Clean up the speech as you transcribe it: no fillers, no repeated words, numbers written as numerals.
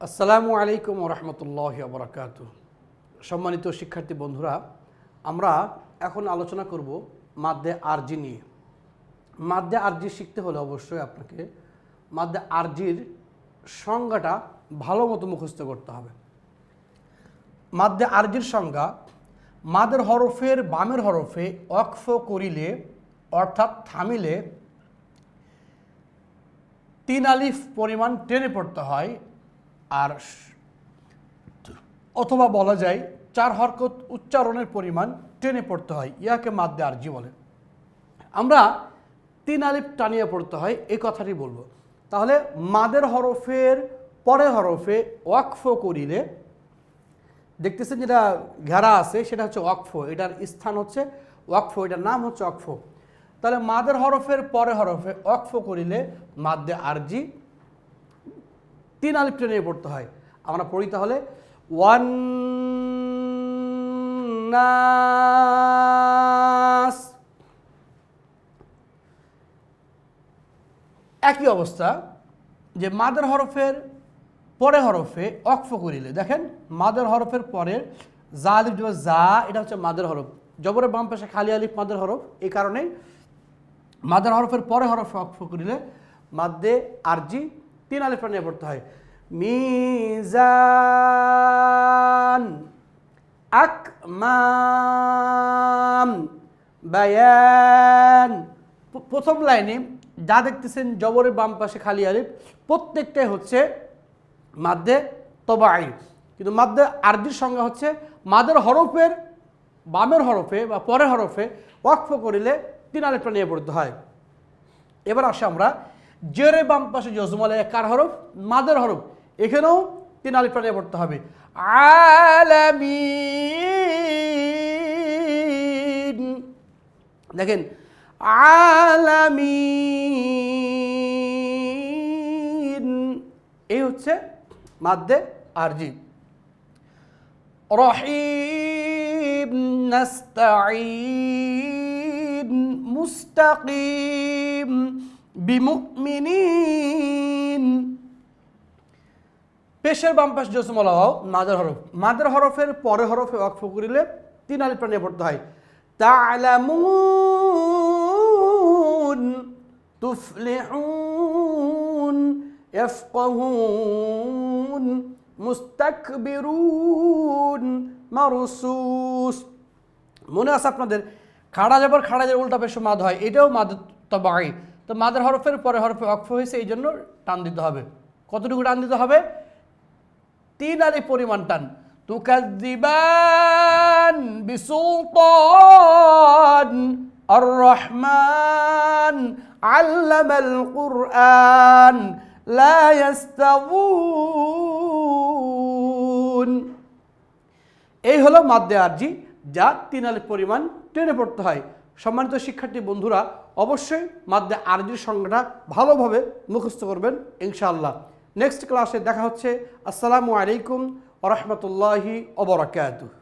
আসসালামু আলাইকুম ওরহমতুল্লাহি ওয়া বারাকাতুহু। সম্মানিত শিক্ষার্থী বন্ধুরা, আমরা এখন আলোচনা করব মাদ্দে আরজি নিয়ে। মাদ্দে আরজি শিখতে হলে অবশ্যই আপনাকে মাদ্দে আরজির সংজ্ঞাটা ভালো মতো মুখস্থ করতে হবে। মাদ্দে আরজির সংজ্ঞা: মাদের হরফের বামের হরফে ওয়াকফ করিলে অর্থাৎ থামিলে 3 আলিফ পরিমাণ টেনে পড়তে হয়, আর অথবা বলা যায় 4 হরকত উচ্চারণের পরিমাণ টেনে পড়তে হয়, ইয়াকে মাদ্দে আরজি বলে। আমরা 3 আলিফ টানিয়ে পড়তে হয় এই কথাটি বলবো। তাহলে মাদের হরফের পরের হরফে ওয়াকফ করিলে, দেখতেছেন যেটা ঘেরা আছে সেটা হচ্ছে ওয়াকফ, এটার স্থান হচ্ছে ওয়াকফ, এটার নাম হচ্ছে ওয়াকফ। তাহলে মাদের হরফের পরে হরফে ওয়াকফ করিলে মাদ্দে আরজি 3 আলিফ টেনে পড়তে হয়। আমরা পড়ি তাহলে ওয়ান নাস। একই অবস্থা যে মাদের হরফের পরে হরফে ওয়াকফ করিলে, দেখেন মাদের হরফের পরে জা আলিফ যা, এটা হচ্ছে মাদের হরফ, জবরের বাম পাশে খালি আলিফ মাদের হরফ, এই কারণেই মাদের হরফের পরে হরফে ওয়াকফ করিলে মাদ্দে আরজি 3 আলিফ টানিয়ে পড়তে হয়। মিজান, আকমাম, বায়ান। প্রথম লাইনে যা দেখতেছেন জবরের বাম পাশে খালি আলিফ, প্রত্যেকটাই হচ্ছে মাদ্দে তবাই। কিন্তু মাদ্দে আরজির সংজ্ঞা হচ্ছে মাদের হরফের বামের হরফে বা পরের হরফে ওয়াকফ করিলে 3 আলিফ টানিয়ে পড়তে হয়। এবার আসে আমরা জেরে বাম পাশে জজমালে কার হরফ? মাদের হরফ, এখানেও 3 আলিফ টানিয়ে পড়তে হবে। আলামিন, দেখেন আলামিন, এই হচ্ছে মাদ্দে আরজি। রহিম, নাস্তাঈন, মুস্তাকিম, বিমুমিনিন। পেশের বাম পাশে জজমালা ওয়াও মাদের হরফ, মাদের হরফের পরে হরফে ওয়াকফ করিলে 3 আলিফ টানিয়ে পড়তে হয়। তা'লামুন, তুফলিহুন, ইয়াফকাহুন, মুস্তাকবিরুন, মারসুস। মনে আছে আপনাদের খাড়া যাবার উল্টা পেশ মাদ হয়, এটাও মাদ তবাই। তো মাদের হরফের পরে হরফে ওয়াকফ হয়েছে, এই জন্য টান দিতে হবে। কতটুকু টান দিতে হবে? 3 আলিফ পরিমাণ টান। তুকাযযিবান বিসুলতান আর রহমান আল্লামাল কুরআন লা ইয়াস্তাউন। এই হলো মাদ্দে আরজি, যা 3 আলিফ পরিমাণ টেনে পড়তে হয়। সম্মানিত শিক্ষার্থী বন্ধুরা, অবশ্যই মাদ্দে আরজির সংজ্ঞাটা ভালোভাবে মুখস্থ করবেন ইনশাআল্লাহ। নেক্সট ক্লাসে দেখা হচ্ছে। আসসালামু আলাইকুম ওয়া রাহমাতুল্লাহি ওয়া বারাকাতুহু।